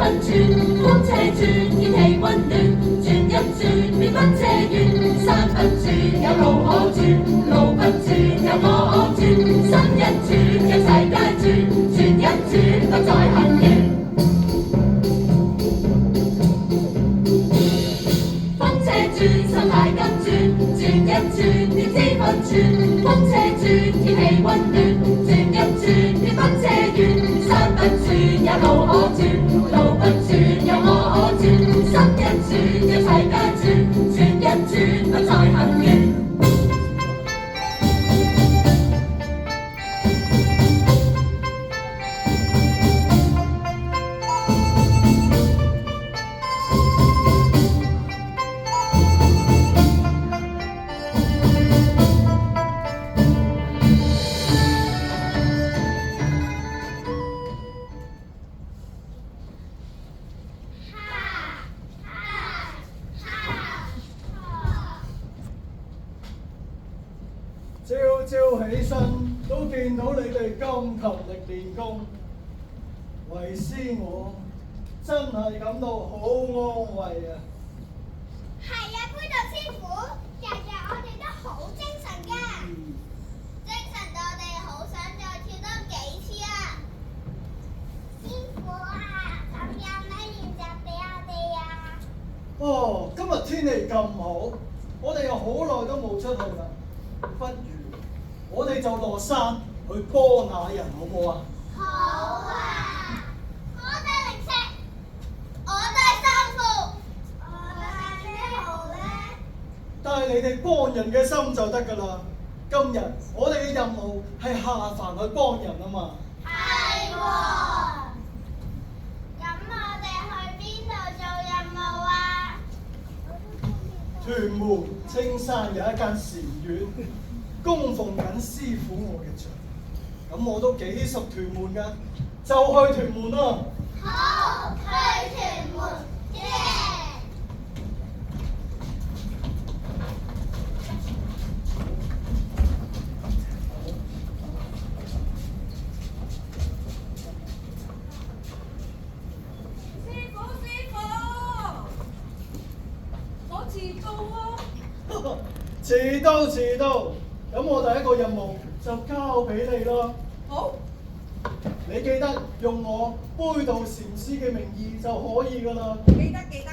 分轉，風車轉，天氣溫暖，轉一轉，變不斜遠，山不轉，有路可轉，路不轉，有我轉，心一轉，一切皆轉，轉一轉，不再恨怨。風車轉，心態急轉，轉一轉，點知分轉，風車轉，天氣溫暖，轉一轉，變不斜遠，山不轉，有路可轉，路不轉，有我轉，心一轉，一切皆轉，轉一轉，不再恨怨。朝朝起身都見到你哋咁勤力練功，為師我真係感到好安慰啊！係啊，杯渡師傅，日日我哋都好精神㗎，精神到我哋好想再跳多幾次啊！師傅啊，咁有咩練習俾我哋啊？哦，今日天氣咁好，我哋又好耐都冇出去啦，不如我哋就落山去幫下人，好唔好啊？好啊！我帶零食，我帶衫褲，我帶咩好咧？帶你哋幫人嘅心就得㗎啦。今日我哋嘅任務係下凡去幫人啊嘛。係喎。咁我哋去邊度做任務啊？屯門青山有一間禪院，供奉緊師傅我嘅像，咁我都幾熟屯門㗎，就去屯門啦。好，去屯門，耶！師傅，我遲到喎。遲到，咁我第一個任務就交俾你啦。好，你記得用我杯渡禪師嘅名義就可以㗎啦。記得。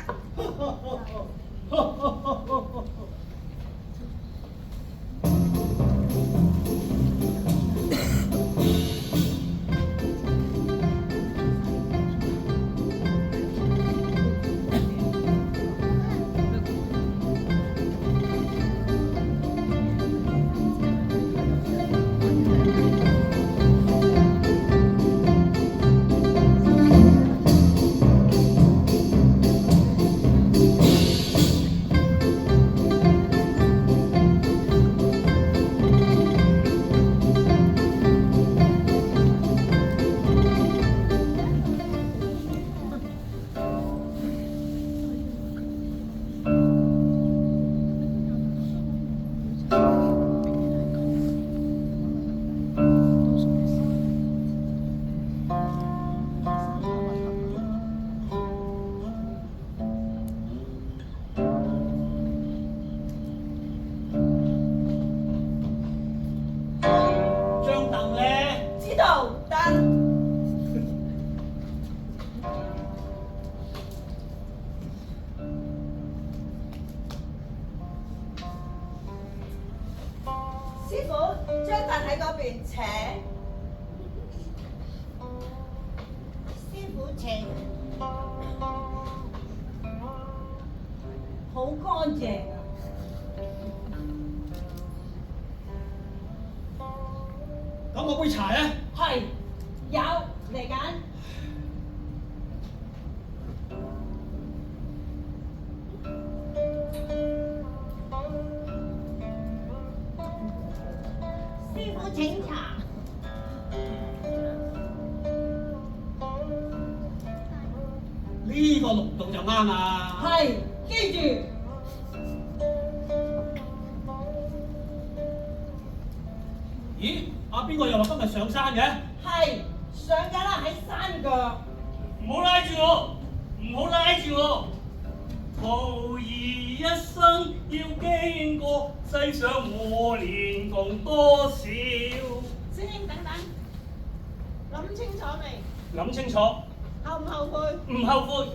張凳咧，知道得。師傅，張凳喺嗰邊請。師傅請。好乾淨啊！咁我杯茶咧？係，有嚟緊。師傅請茶。呢個濃度就啱啦。係，記住。咦？阿邊個又話今日上山嘅？係，上緊啦，喺山腳。唔好拉住我，唔好拉住我。徒兒一生要經過，世上磨練共多少？師兄等等，諗清楚未？諗清楚，後唔後悔唔後悔。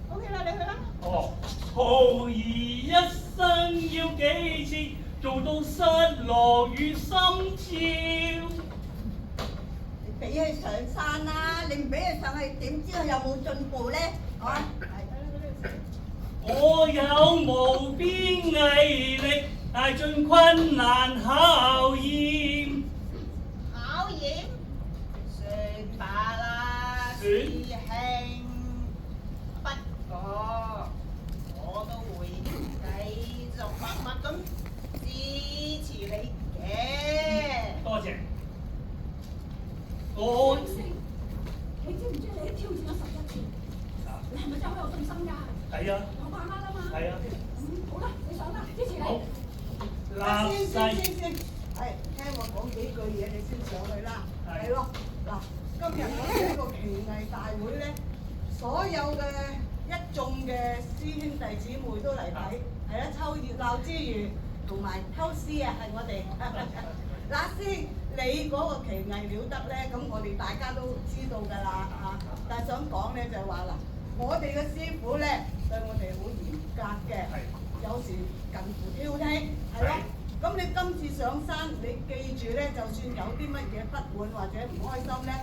？OK 啦，你去啦。哦，徒兒一生要幾次做到失落與心照？你俾佢上山啦，你唔俾佢上去，點知佢有冇進步咧？啊！我有無邊毅力，捱盡困難考驗。考驗，算罷啦，算師兄。不過我都會繼續默默咁支持你嘅。多謝。我你知唔知你都挑戰咗11次？你係咪真係好有信心㗎？係啊，我把握啦嘛。係啊。好啦，你上啦，支持你。好。立誓。係聽我講幾句嘢，你先上去啦。係係咯，嗱，今日我哋呢個奇藝大會咧，所有嘅一眾嘅師兄弟姊妹都嚟睇，係啦，湊熱鬧之餘，同埋偷師啊，係我哋。嗱，師，你嗰個奇藝了得咧，咁我哋大家都知道㗎啦嚇。但係想講咧就係話嗱，我哋嘅師傅咧對我哋好嚴格嘅，有時近乎挑剔，係咯。咁你今次上山，你記住咧，就算有啲乜嘢不滿或者唔開心咧，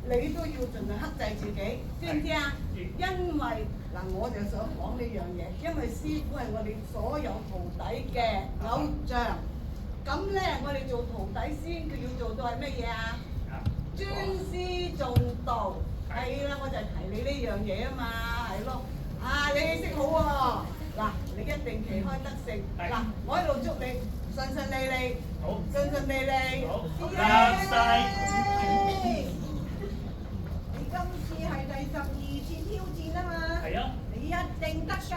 你都要盡量克制自己，知唔知啊？因為嗱，我就想講呢樣嘢，因為師傅係我哋所有徒弟嘅偶像。咁咧，我哋做徒弟先，佢要做到係乜嘢啊？尊師重道，係啦，我就係提你呢樣嘢啊嘛，係咯。啊，你識好喎，嗱，你一定旗開得勝。嗱，我喺度祝你順順利利，好，順順利利。好，耶！立誓。你今次係第12次挑戰啊嘛。係啊。你一定得㗎，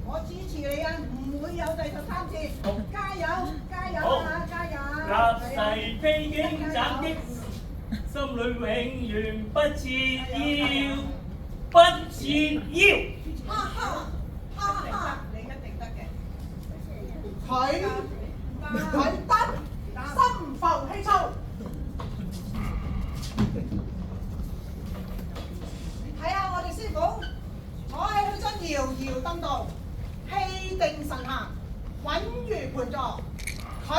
我支持你啊，唔會有第13次。好，加油，加油好啊，加油！立誓披荊斬棘，心裏永遠不折腰，不折腰。哈哈，哈哈，你一定得嘅。佢得，心浮氣躁。睇下我哋師傅，坐喺佢身搖搖蹬動，氣定神閒，穩如盤坐。佢，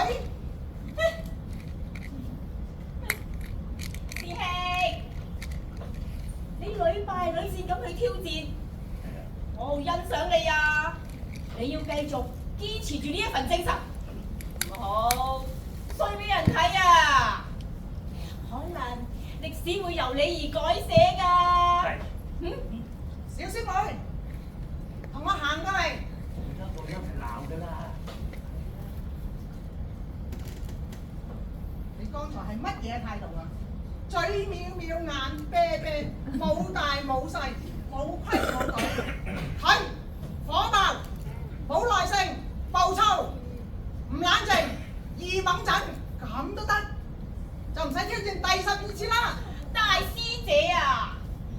師兄，你屢敗屢戰咁去挑戰，我好欣賞你啊！你要繼續堅持住呢一份精神，唔好衰俾人睇啊！可能歷史會由你而改寫㗎。係。小師妹，同我行過嚟。我一齊鬧㗎啦。你剛才係乜嘢態度啊？嘴藐藐，眼啤啤，冇大冇細，冇規冇矩，係火爆，冇耐性，暴躁，唔冷靜，易猛震，咁都得，就唔使挑戰第12次啦。大師姐啊，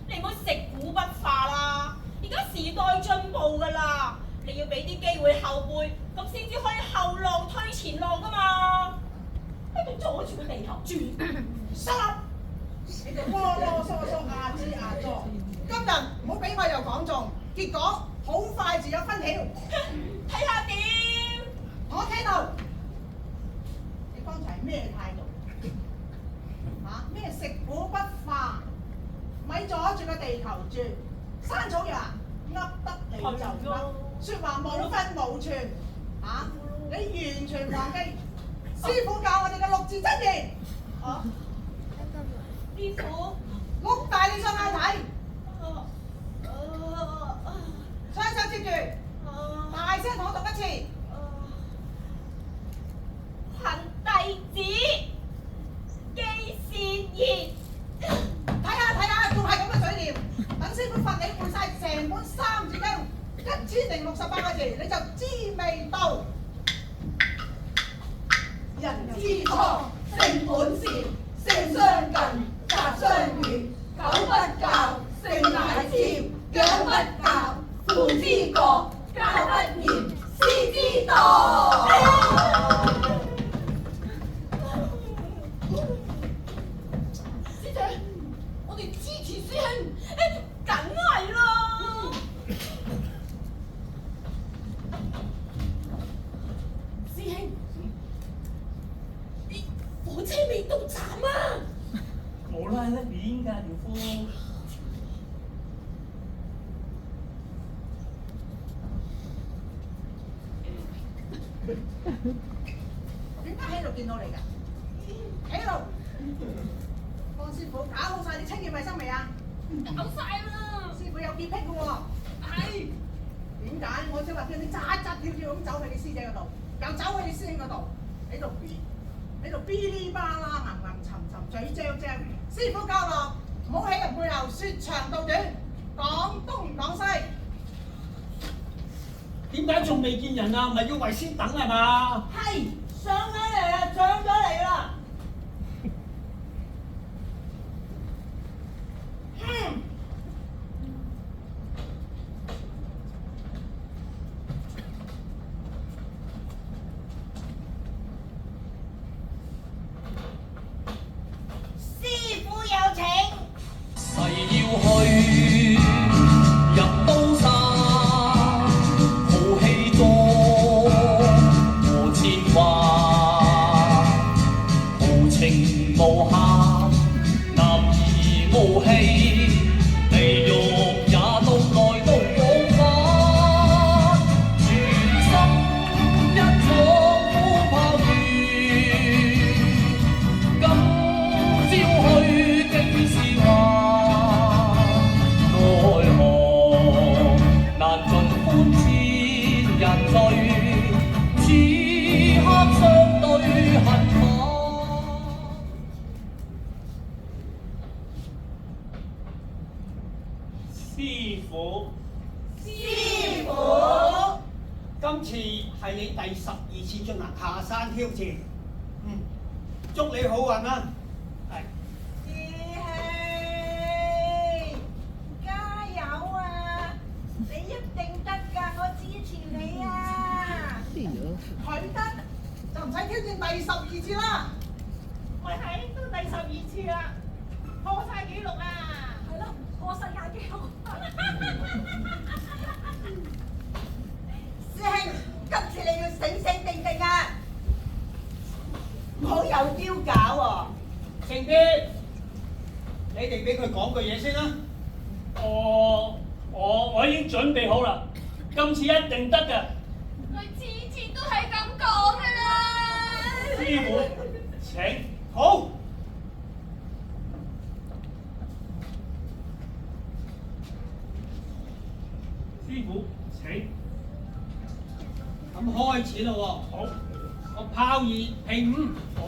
你唔好食古不化啦！而家時代進步㗎啦，你要俾啲機會後輩，咁先至可以後浪推前浪㗎嘛！喺度阻住個地球轉，收笠！你哋囉囉嗦嗦壓支壓咗，今日唔好俾我又講中，結果好快就有分曉。睇下點？我企度，你剛才係咩態度？嚇咩食古不化？咪阻住個地球轉，山草人噏得你就噏，説話冇分冇寸嚇，你完全忘記師傅教我哋嘅6字真言。啊？師傅，碌大你雙眼睇，雙手接住，大聲同我讀一次。貧弟子記善言。睇下，仲係咁嘅嘴臉，等師傅罰你背晒成本3字經1068個字，你就知味道。人之初，性本善，性相近，習相遠，久不教，性乃遷，養不教。不知過，教不嚴，師之道。師姐，我哋支持師兄，梗係啦。師兄，啲火車未到站啊！冇啦，甩面㗎條褲。點解喺度見到你㗎？喺度，方師傅搞好晒啲清潔衞生未啊？搞晒啦！師傅有潔癖嘅喎。係。點解？我即係話叫你扎扎跳跳咁走去你師姐嗰度，又走去你師兄嗰度，喺度嗶哩吧啦、吟吟沉沉、嘴嚼嚼。師傅教落，唔好喺人背後説長道短，講東唔講西。點解仲未見人啊？唔係要為先等係嘛？係上緊嚟啦，上咗嚟啦。師傅有請。誓要去入刀山，豪氣壯和牽掛，豪情無限，男兒傲氣，地獄也到來到往返，全心一闖虎豹穴，今朝去竟是話。奈何難盡歡千人醉，此刻相對恨晚。師傅，師傅，今次係你第12次進行下山挑戰，祝你好運啦！係。師兄，加油啊！你一定得㗎，我支持你啊！佢得就唔使挑戰第12次啦。喂，係都第12次啦，破晒紀錄啊！係咯，破世界紀錄。師兄，今次你要醒醒定定啊！唔好有丟架喎！靜啲，你哋俾佢講句嘢先啦。我已經準備好啦，今次一定得㗎。佢次次都係咁講㗎啦。師傅請。好。師傅請。咁開始咯喎。好。個炮二平5，我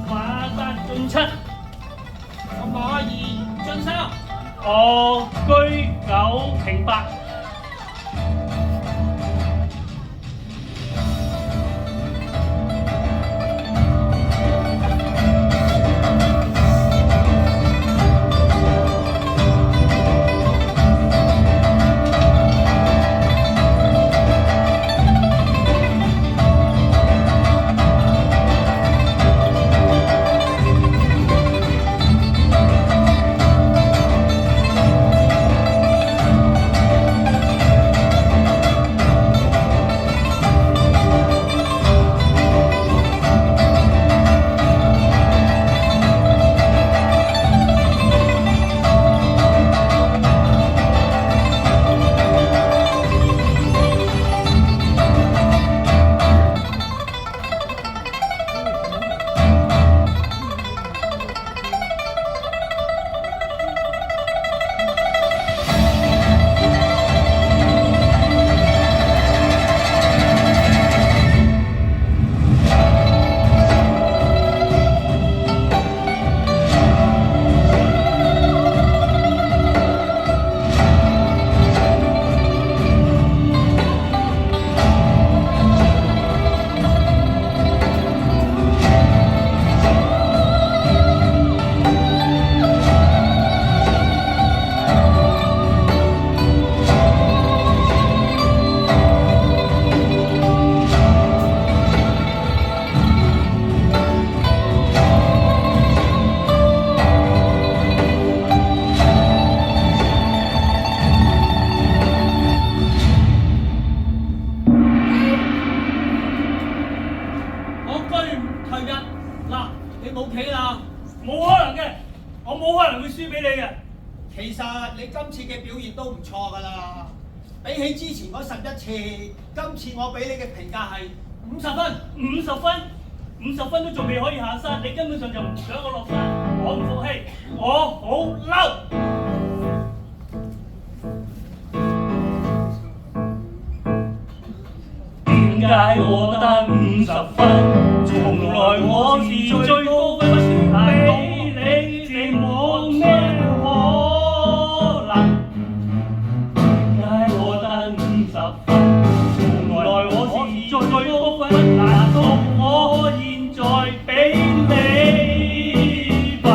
馬達進7，個馬2進3，我居9平8。企啦？冇可能嘅，我冇可能會輸俾你嘅。其實你今次嘅表現都唔錯㗎啦，比起之前嗰11次，今次我俾你嘅評價係50分。50分，50分都仲未可以下山，你根本上就唔想我落山，我唔服氣，我好嬲。點解我得50分？從來我是最高分，比你冇咩可能？點解我得50分？從來我是最高分，難道我現在比你笨？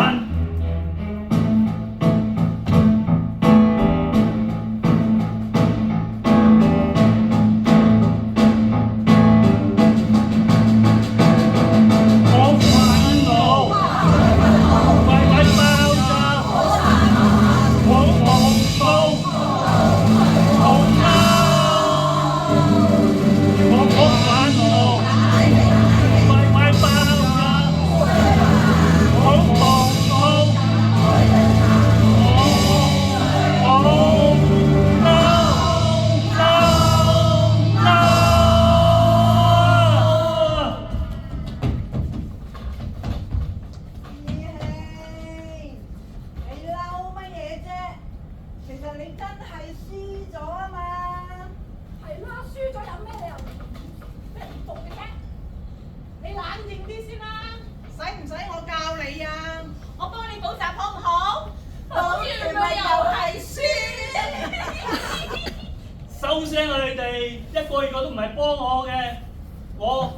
收聲啊！你哋一個都唔係幫我嘅，我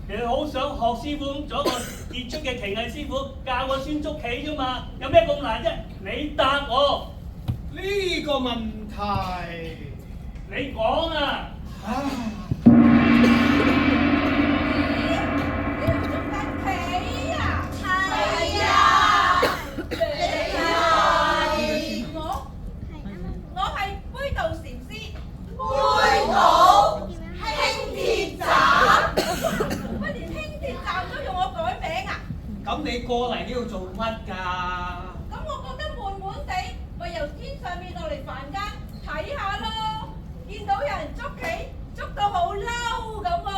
其實好想學師傅做一個傑出嘅棋藝師傅，教我孫捉棋啫嘛，有咩咁難啫？你答我呢個問題，你講啊！咁你過嚟呢度做乜㗎？咁我覺得悶悶地，咪由天上面落嚟凡間睇下咯。見到有人捉棋，捉到好嬲咁喎。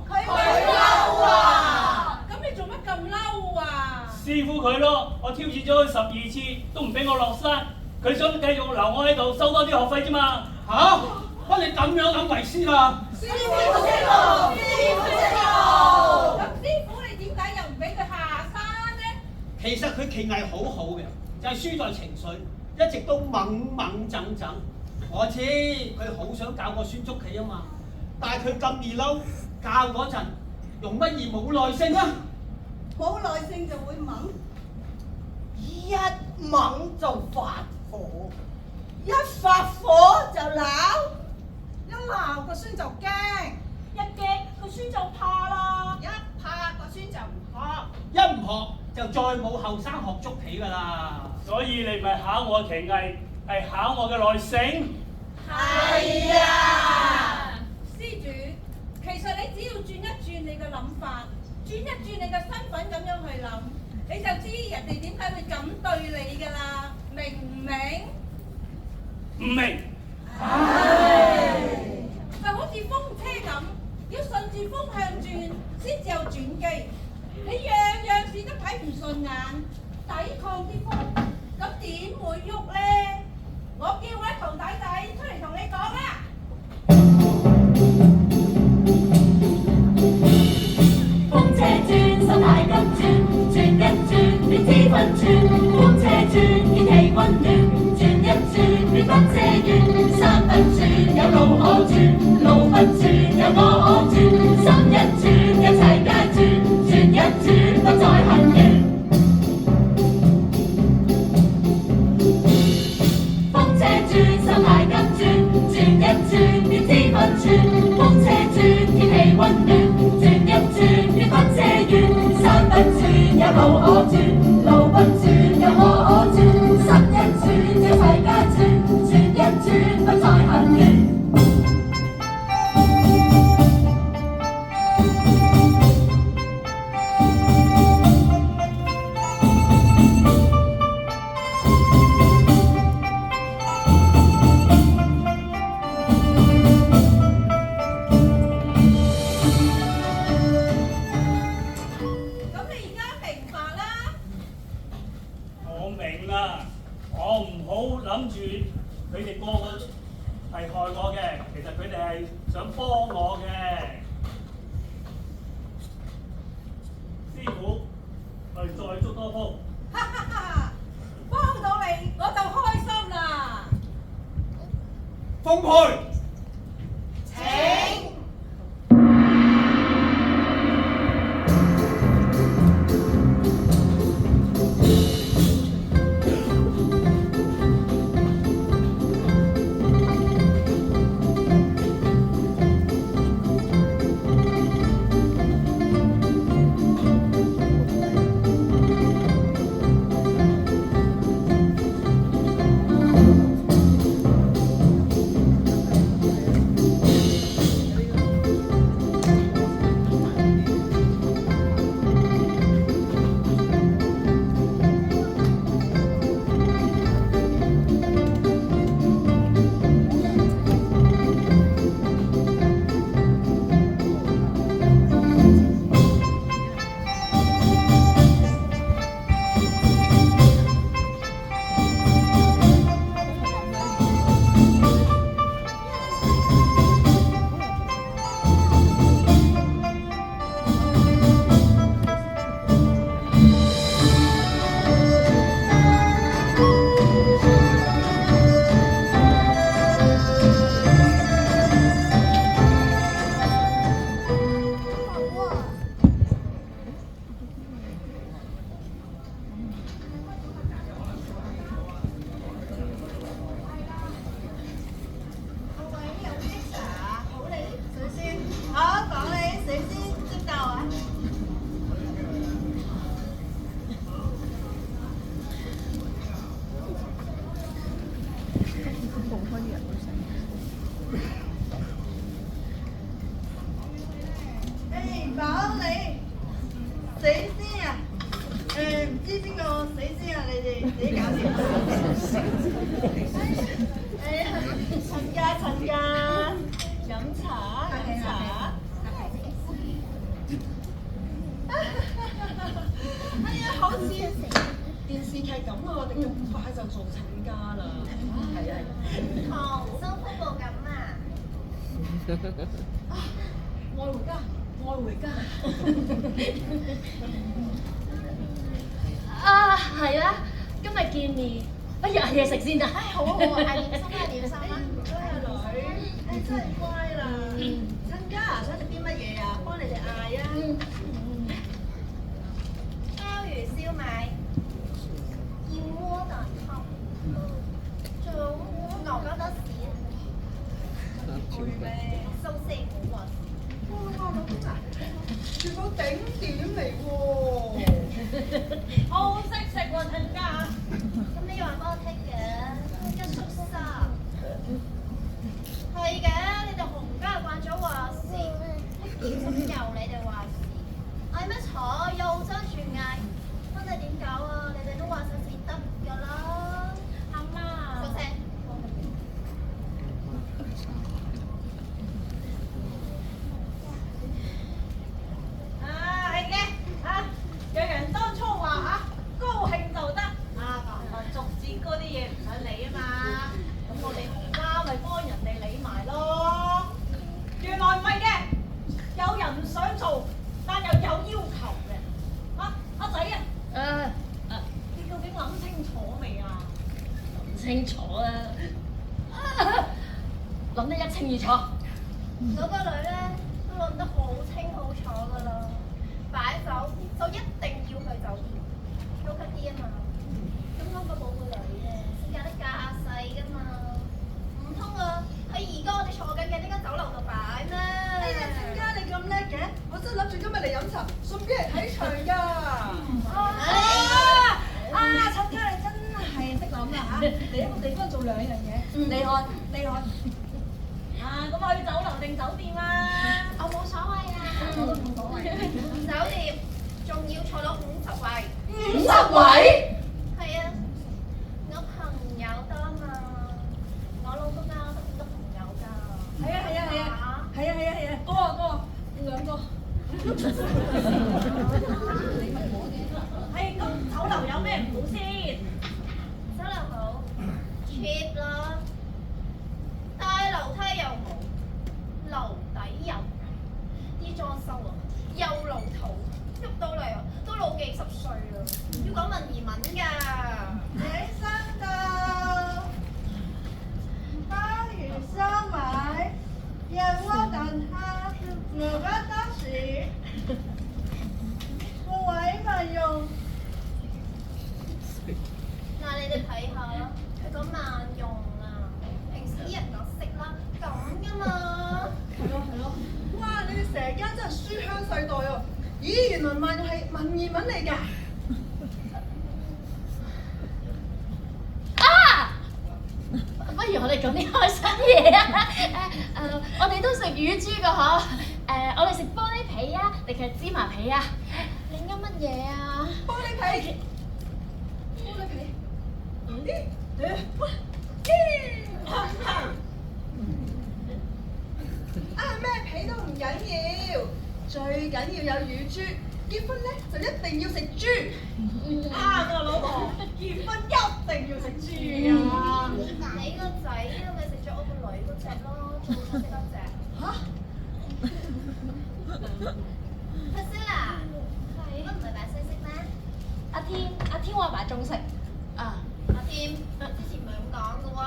佢嬲啊！咁你做乜咁嬲啊？師傅佢咯，我挑戰咗佢12次，都唔俾我落山。佢想繼續留我喺度收多啲學費啫嘛。嚇！乜你咁樣諗為師啊？師傅識路，師傅識路。咁師傅你點解又唔俾佢下山呢？其實佢棋藝好好嘅，就係輸在情緒，一直都猛整整。我知佢好想教個孫捉棋啊嘛，但係佢咁易嬲，教嗰陣用乜嘢冇耐性啊？冇耐性就會猛，一猛就發火，一發火就鬧，一鬧個孫就驚，一驚個孫就怕啦，一怕個孫就唔學，一唔學就再冇後生學捉棋㗎啦。所以你唔係考我棋藝，係考我嘅耐性。係啊，施主，其實你只要轉一轉你嘅諗法，轉一轉你嘅身份咁樣去諗，你就知人哋點解會咁對你㗎啦，明唔明？唔明。就好似風車咁，要順住風向轉先至有轉機。你樣事都睇唔順眼，抵抗啲風，咁點會喐咧？我叫位徒弟仔出嚟同你講啦。風車轉，手太急轉，轉一轉，便知分寸。風車轉，天氣溫暖，轉一轉，便不謝遠。山不轉，有路可轉，路不轉，有我可轉。心一轉，一齊皆轉，轉一轉，不再很遠。風車轉，手太急轉，轉一轉，便知分寸。風車轉，天氣溫暖，轉一轉，便不謝遠。山不轉，有路可轉，路不轉，有我可轉。心一轉，一齊皆轉，轉一轉，不再很遠。想幫我嘅。師傅，我哋再捉多鋪。哈哈哈！幫到你我就開心啦。奉陪。請。死先啊！唔知邊個死先啊？你哋自己搞掂。陳㗎，飲茶。哎呀，好似電視劇咁啊！我哋咁快就做親家啦。係啊。同收風暴咁啊！愛回家，愛回家。啊，係啦，今日見面，不如嗌嘢食先啊！唉，好啊好啊，嗌點心啦點心啦。女，真係乖啦。親家啊，想食啲乜嘢啊？幫你哋嗌啊。鮑魚燒賣、燕窩蛋湯，仲有牛膠多士，會咩？蘇式好啊！哇，老公啊，全部頂點嚟喎！好識食喎，親家。咁你又話幫我剔嘅，一縮沙。係嘅，你哋洪家慣咗話事，點由你哋話事。嗌乜坐又爭住嗌，真係點搞啊？你哋都話晒至得㗎啦。阿媽。收聲。係嘅，有人當初話高興就得，逐漸嗰啲嘢唔想理啊嘛，咁我哋洪家咪幫人哋理埋咯。原來唔係嘅，有人想做，但又有要求嘅。阿仔啊，你究竟諗清楚未啊？唔清楚啊，諗得一清二楚。我個女咧都諗得好清好楚㗎啦，擺酒就一定要去酒店，高級啲啊嘛。咁我個寶貝女咧先嫁得嫁細㗎嘛，唔通啊喺而家我哋坐緊嘅呢間酒樓度擺咩？哎呀，親家你咁叻嘅，我真係諗住今日嚟飲茶，順便嚟睇場㗎。親家你真係識諗啦嚇！嚟一個地方做兩樣嘢，厲害厲害。咁去酒樓定酒店啊？我冇所謂啊，我都冇所謂。酒店仲要坐到50位。 50位？係啊，我朋友多嘛，我老公啊都好多朋友㗎。係啊，個兩個。咁酒樓有咩唔好先？酒樓好 cheap 咯，大樓梯又冇，講文言文㗎。你生到花如收買，讓我等下我不得時，各位咪用。嗱，你哋睇下，佢講萬用啊，平時啲人講識啦，咁㗎嘛。係咯，哇！你哋成間真係書香世代啊！咦，原來萬用係文言文嚟㗎。不如我哋講啲開心嘢啊！我哋都食乳豬㗎嗬。我哋食玻璃皮啊，定係芝麻皮啊？你噏乜嘢啊？玻璃皮，玻璃皮。咩皮都唔緊要，最緊要有乳豬。結婚咧就一定要食豬。個老婆結婚一定要食豬啊！你個仔啊，咪食咗我個女嗰只咯，仲想食多隻。嚇！Priscilla，乜唔係擺西式咩？阿天話買中式。啊，阿添，之前唔係咁講嘅喎。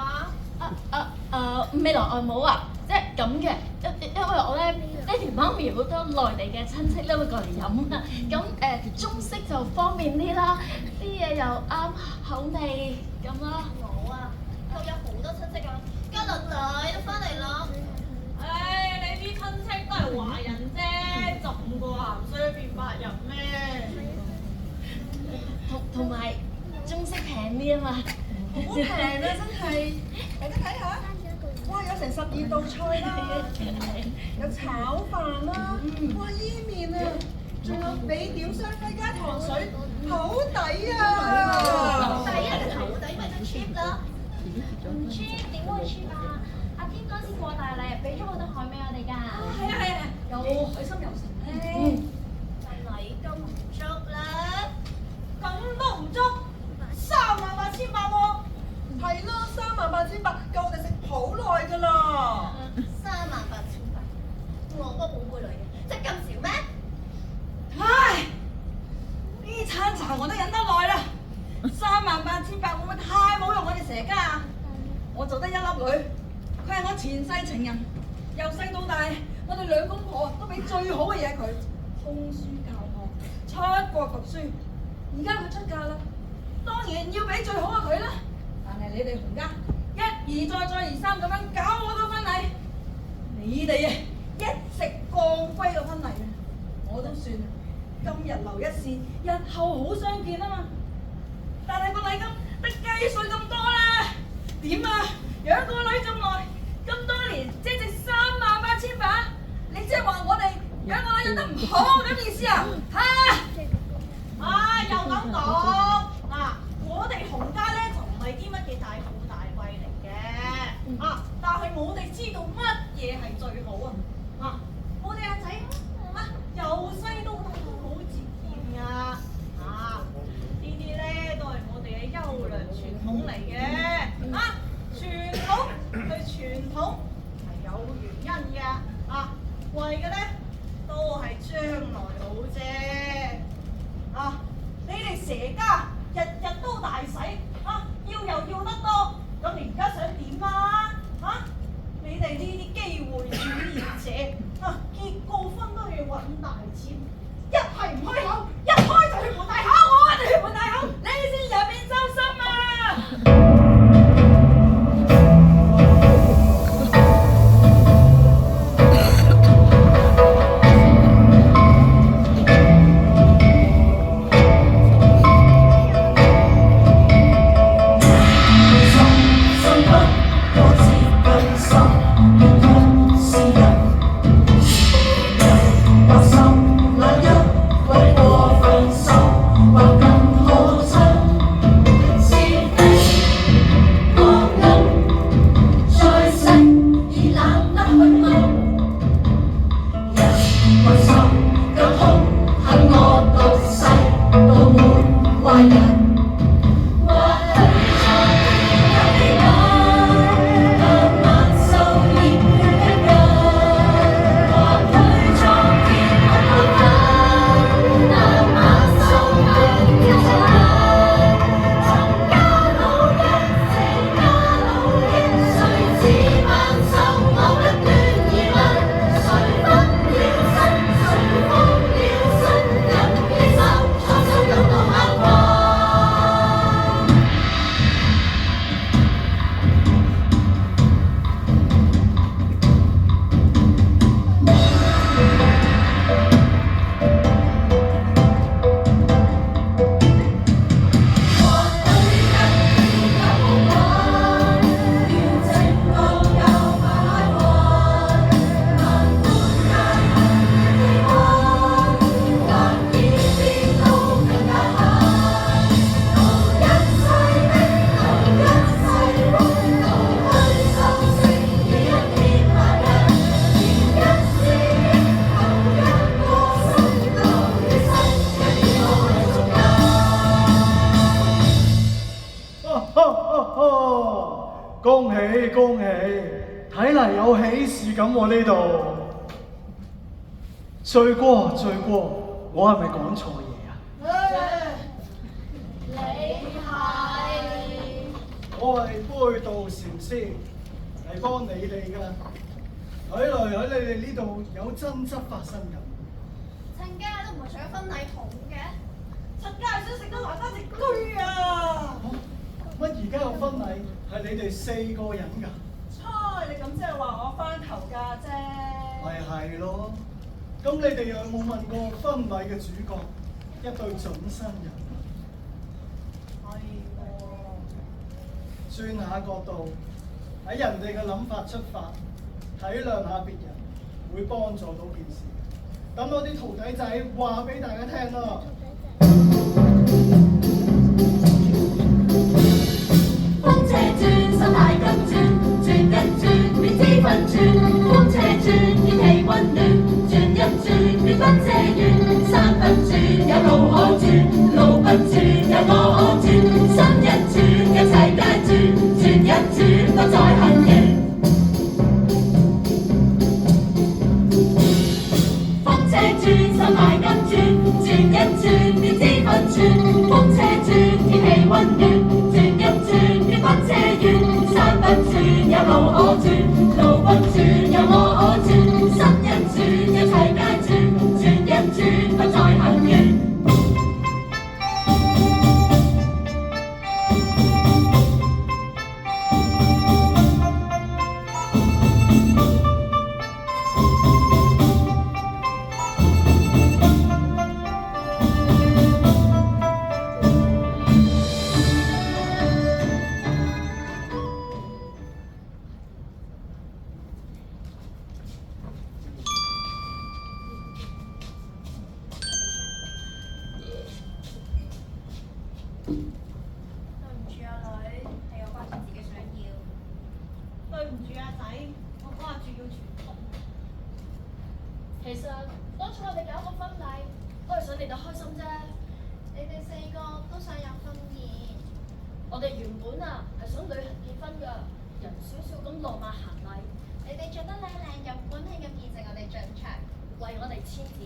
未來外母啊，即係咁嘅，因為我咧爹哋媽咪好多內地嘅親戚咧會過嚟飲啊，咁中式就方便啲啦，啲嘢又啱口味咁啦。我啊，都有好多親戚啊，加拿大都翻嚟啦。唉，你啲親戚都係華人啫，浸過鹹水變白人咩？同埋中式平啲啊嘛。好平啊！真係，大家睇下，哇！有成12道菜啦，有炒飯啦，哇！伊麵啊，仲有美點雙雞加糖水，好抵啊！第一個頭底咪都 cheap 啦。唔 cheap 點會 cheap 啊？阿天嗰次過大禮，俾咗好多海味我哋㗎。係，有海參油城咧。但禮金唔足啦。咁都唔足，38,800喎。係咯，38,800夠我哋食好耐㗎啦。38,800，我個寶貝女嘅，真係咁少咩？唉，呢餐茶我都忍得耐啦，38,800會唔會太冇用我哋佘家啊？我就得一粒女，佢係我前世情人，由細到大，我哋兩公婆都俾最好嘅嘢佢，通書教學，出國讀書。而家佢出嫁啦，當然要俾最好嘅佢啦。但係你哋洪家一而再再而三咁樣搞我個婚禮，你哋啊一直降歸個婚禮啊，我都算今日留一線，日後好相見啊嘛。但係個禮金得雞碎咁多啦，點啊？養個女咁耐，咁多年，即係值38,800，你即係話我哋養個女養得唔好咁意思啊？又咁講嗱，我哋洪家咧就唔係啲乜嘢大富大貴嚟嘅但係我哋知道乜嘢係最好我哋阿仔由細到大都好節儉㗎呢啲咧都係我哋嘅優良傳統嚟嘅傳統係傳統係有原因嘅為嘅咧都係將來好啫你哋佘家日日都大使要又要得多，咁你而家想點你哋呢啲機會主義者結個婚都要揾大錢，一係唔開口，一開就去盤大口，我哋去盤大口，你先入邊收心啊！睇嚟有喜事咁喎呢度。罪過罪過，我係咪講錯嘢啊？我係杯渡禪師，嚟幫你哋㗎。睇嚟喺你哋呢度有爭執發生緊。親家都唔係除咗婚禮桶嘅，親家係想食到來翻隻居啊！乜而家個婚禮係你哋4個人㗎？猜你咁即係話我翻頭嫁啫。咪係咯。咁你哋有冇問過婚禮嘅主角一對準新人？係喎。轉下角度，喺人哋嘅諗法出發，體諒下別人，會幫助到件事。等我啲徒弟仔話俾大家聽啦。風車轉，心態急轉，轉一轉，便知分轉。風車轉，熱氣溫暖，轉一轉，便不謝緣。山不轉，有路可轉，路不轉，有我可轉。心一轉，一切皆轉，轉一轉，不再恨緣。風車轉，心態急轉，轉一轉，便知分轉。風車轉，熱氣溫暖，轉一轉，便不謝緣。山不轉，有路可轉，路不轉，有我可轉。心一轉，一切皆轉，轉一轉，不再恨緣。對唔住啊女，係我掛住自己想要。對唔住啊仔，我掛住要傳統。其實當初我哋搞個婚禮，都係想你哋開心啫。你哋4個都想有婚宴，我哋原本啊係想旅行結婚㗎，人少少咁浪漫行禮，你哋着得靚靚又歡喜咁見證我哋進場。為我哋簽字。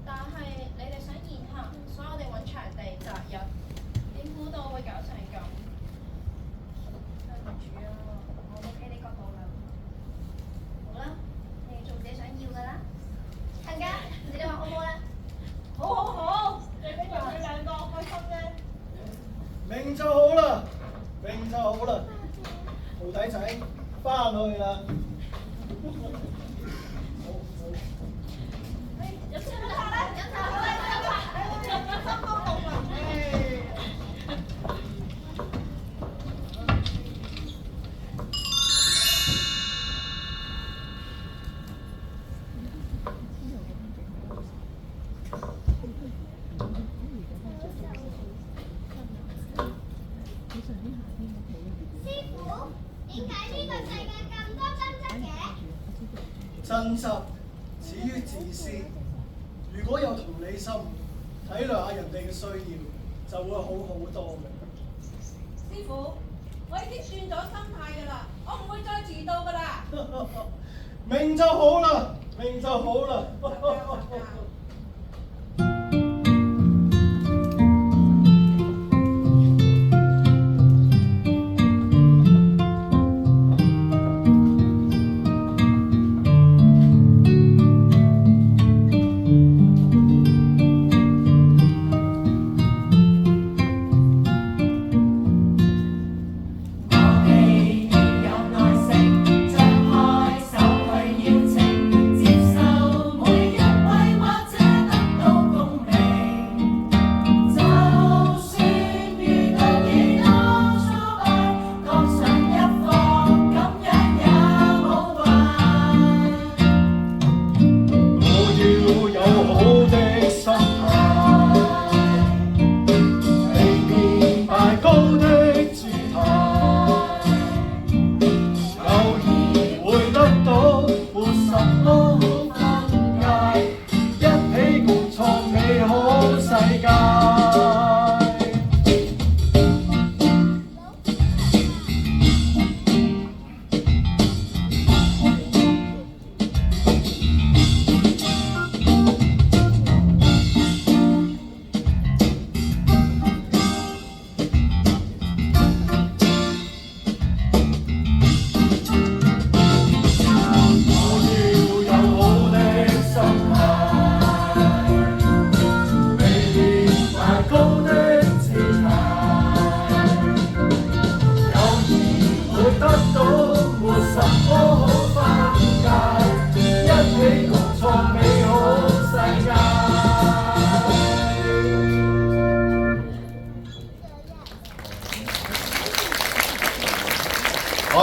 但係你哋想宴客，所以我哋揾場地擇日，點估到會搞成咁？對唔住啊，我都企你角度啦。好啦，你哋做自己想要㗎啦。親家，你哋話好唔好咧？好好好，你俾埋佢2個開心咧。明就好啦，明就好啦。徒弟仔翻去啦。飲茶啦，飲茶好啦，飲茶。心都動啦。師傅，點解呢個世界咁多爭執嘅？爭執始於自私。如果有同理心，體諒下人哋嘅需要，就會好好多嘅。師傅，我已經轉咗心態㗎啦，我唔會再遲到㗎啦。明就好啦，明就好啦。張開手去邀請，接受每一位。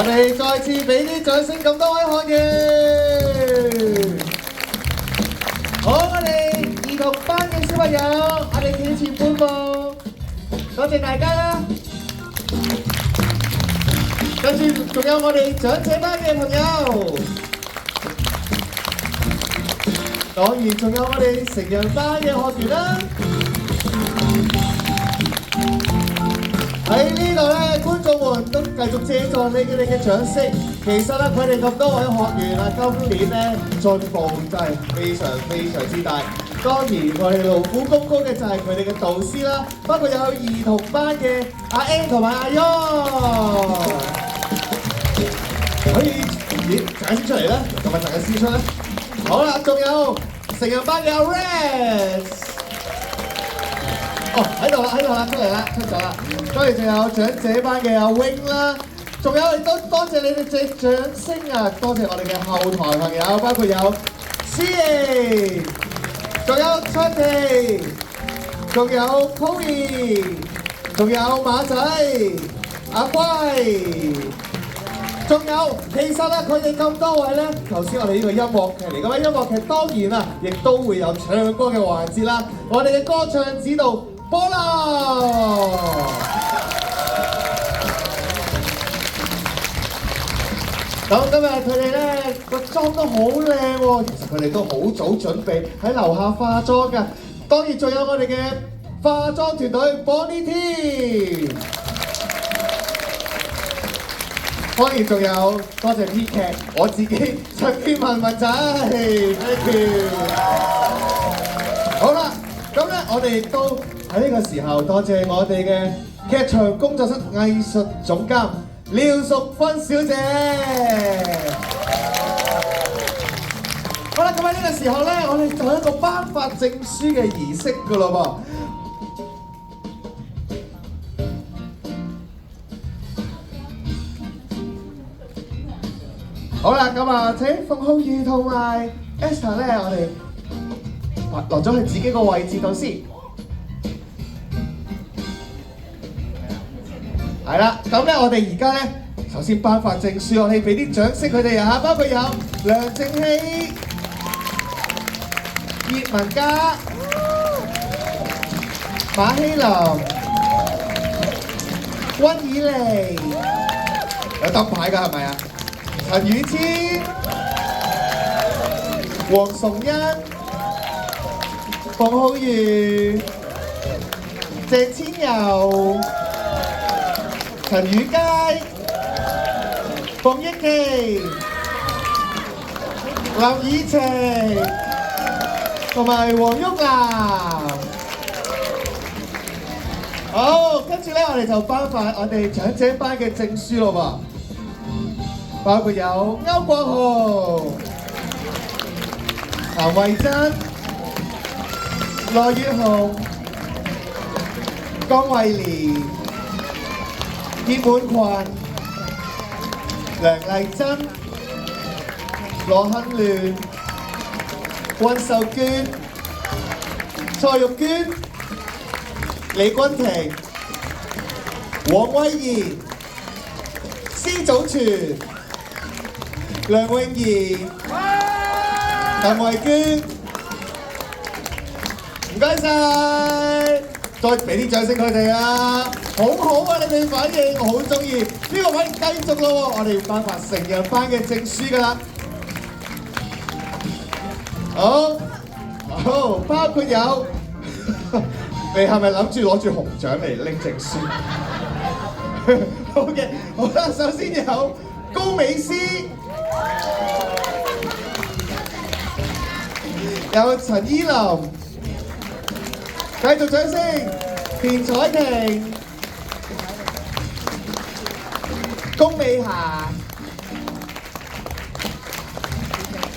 哋再次俾啲掌聲咁多位學員。好，我哋兒童班嘅小朋友，我哋企前半步，多謝大家啦。跟住仲有我哋長者班嘅朋友，當然仲有我哋成人班嘅學員啦。喺呢度咧，觀眾們都繼續借助你哋嘅掌聲。其實咧，佢哋咁多位學員啊，今年咧進步真係非常之大。當然，我哋勞苦功高嘅就係佢哋嘅導師啦，包括有兒童班嘅阿 A 同埋阿 Yo， 可以解釋出嚟咧，同埋大家試出咧。好啦，仲有成人班嘅阿 Rex。哦，喺度啦，出咗啦。當然仲有長者班嘅阿 Wing 啦，仲有亦都多謝你哋嘅掌聲啊！多謝我哋嘅後台朋友，包括有 C， 仲有 Chanty， 仲有 Chloe， 仲有馬仔、阿龜，仲有其實咧，佢哋咁多位咧，頭先我哋呢個音樂劇嚟㗎嘛，音樂劇當然啊，亦都會有唱歌嘅環節啦。我哋嘅歌唱指導波浪。咁今日佢哋咧個妝都好靚喎，其實佢哋都好早準備喺樓下化妝㗎。當然仲有我哋嘅化妝團隊 Bonnie Team， 當然仲有多謝編劇我自己陳建文文仔 ，thank you。好啦，咁咧我哋亦都喺呢個時候多謝我哋嘅劇場工作室藝術總監廖淑芬小姐。好啦，咁喺呢個時候咧，我哋就有一個頒發證書嘅儀式㗎咯噃。好啦，咁啊，請馮浩宇同埋 Esther 咧，我哋落咗去自己個位置度先。係啦，咁咧我哋而家咧，首先頒發證書，我哋俾啲掌聲佢哋啊，包括有梁靜希、葉文嘉、馬希林、溫以莉，有燈牌㗎係咪啊？陳宇謙、黃崇恩、馮浩宇、鄭千柔、陳宇佳、馮憶琪、林以晴同埋黃旭南。好，跟住咧我哋就頒發我哋長者班嘅證書咯喎。包括有歐國豪、譚慧珍、羅月紅、江慧蓮、葉滿群、梁麗珍、羅杏聯、溫秀娟、蔡玉娟、李君婷、黃威儀、施祖全、梁詠儀、鄧慧娟，唔該晒，再俾啲掌聲佢哋啊！好好啊，你哋反應我好中意，呢個反應繼續咯喎，我哋要頒發成人班嘅證書㗎啦。好，包括有你係咪諗住攞住紅獎嚟拎證書？好嘅，好啦，首先有高美詩。有陳依林，繼續掌聲，田彩婷、龔美霞、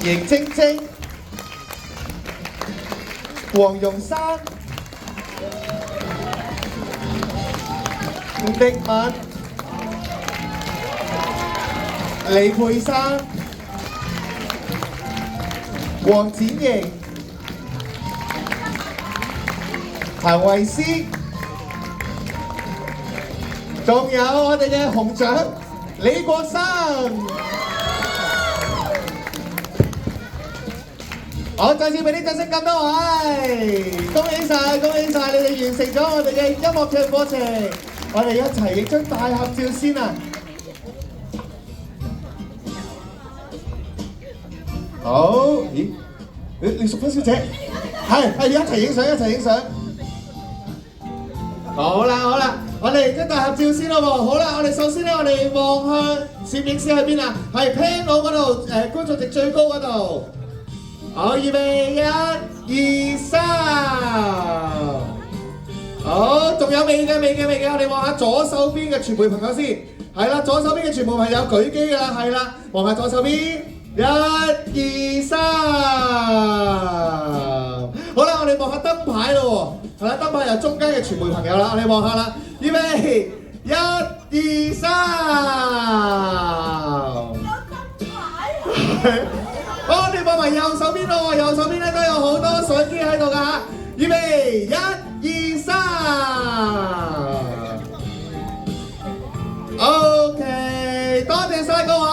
邢晶晶、黃容山、吳迪敏、李佩珊、黃展瑩、彭慧詩，仲有我哋嘅紅獎李國生。我再次俾啲掌聲咁多位，恭喜晒，恭喜晒！你哋完成咗我哋嘅音樂劇課程，我哋一齊影張大合照先啊！好，咦？你淑芬小姐，係一齊影相，一齊影相。好啦好啦，我哋張大合照先咯喎。好啦，我哋首先咧，我哋望向攝影師喺邊啊？係 panel 嗰度，觀眾席最高嗰度。好，預備1、2、3。好，仲有未嘅，我哋望下左手邊嘅傳媒朋友先。係啦，左手邊嘅傳媒朋友舉機㗎啦，係啦，望下左手邊。1、2、3。好啦，我哋望下燈牌咯喎。係啦，燈牌由中間嘅傳媒朋友啦，我哋望下啦。預備1、2、3。好，我哋望埋右手邊咯喎，右手邊咧都有好多相機喺度㗎嚇。預備1、2、3。OK， 多謝晒各位。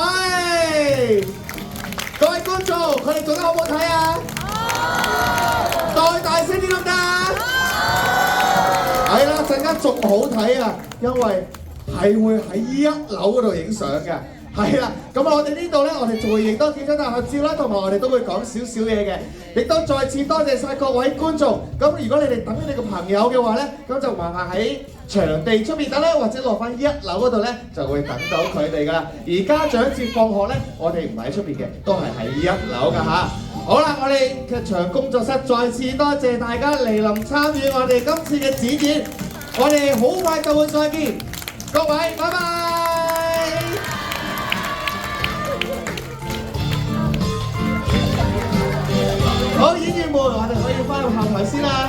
各位觀眾，佢哋做得好唔好睇啊？再大聲啲得唔得？係啦，陣間仲好睇啊，因為係會喺1樓嗰度影相嘅。係啦，咁我哋呢度咧，我哋仲會影多幾張大合照啦，同埋我哋都會講少少嘢嘅，亦都再次多謝晒各位觀眾。咁如果你哋等你個朋友嘅話咧，咁就麻煩喺場地出面等啦，或者落翻1樓嗰度咧，就會等到佢哋噶啦。而家長節放學咧，我哋唔係喺出邊嘅，都係喺1樓噶嚇。好啦，我哋劇場工作室再次多謝大家嚟臨參與我哋今次嘅展演，我哋好快就會再見，各位，拜拜。好，演員們，我哋可以翻去後台先啦。